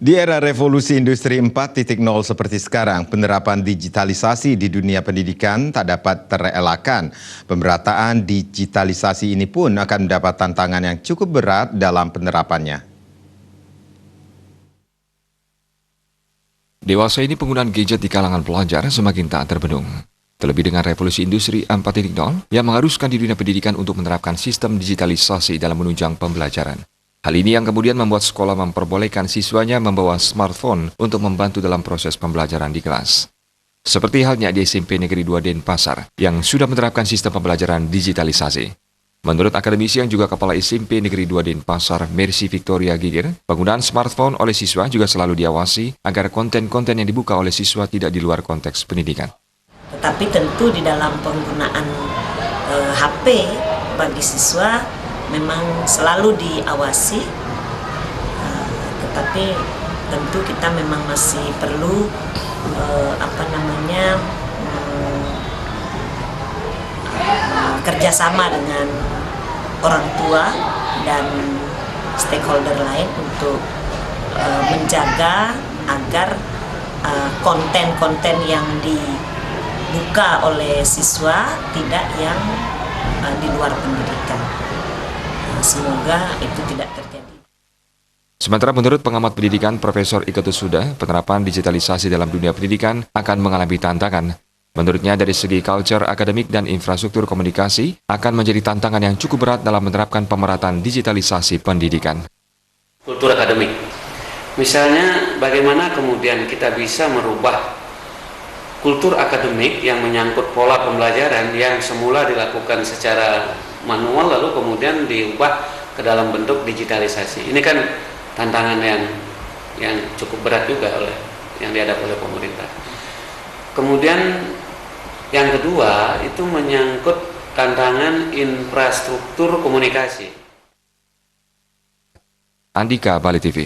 Di era revolusi industri 4.0 seperti sekarang, penerapan digitalisasi di dunia pendidikan tak dapat terelakkan. Pemerataan digitalisasi ini pun akan mendapat tantangan yang cukup berat dalam penerapannya. Dewasa ini penggunaan gadget di kalangan pelajar semakin tak terbendung. Terlebih dengan revolusi industri 4.0 yang mengharuskan di dunia pendidikan untuk menerapkan sistem digitalisasi dalam menunjang pembelajaran. Hal ini yang kemudian membuat sekolah memperbolehkan siswanya membawa smartphone untuk membantu dalam proses pembelajaran di kelas. Seperti halnya di SMP Negeri 2 Denpasar yang sudah menerapkan sistem pembelajaran digitalisasi. Menurut akademisi yang juga Kepala SMP Negeri 2 Denpasar, Mercy Victoria Gigir, penggunaan smartphone oleh siswa juga selalu diawasi agar konten-konten yang dibuka oleh siswa tidak di luar konteks pendidikan. Tetapi tentu di dalam penggunaan HP bagi siswa memang selalu diawasi, tetapi tentu kita memang masih perlu kerjasama dengan orang tua dan stakeholder lain untuk menjaga agar konten-konten yang dibuka oleh siswa tidak yang di luar pendidikan. Semoga itu tidak terjadi. Sementara menurut pengamat pendidikan Profesor Iketus Suda, penerapan digitalisasi dalam dunia pendidikan akan mengalami tantangan. Menurutnya dari segi culture, akademik, dan infrastruktur komunikasi akan menjadi tantangan yang cukup berat dalam menerapkan pemerataan digitalisasi pendidikan. Kultur akademik, misalnya bagaimana kemudian kita bisa merubah kultur akademik yang menyangkut pola pembelajaran yang semula dilakukan secara manual lalu kemudian diubah ke dalam bentuk digitalisasi. Ini kan tantangan yang cukup berat juga yang dihadapi oleh pemerintah. Kemudian yang kedua itu menyangkut tantangan infrastruktur komunikasi. Andika, Bali TV.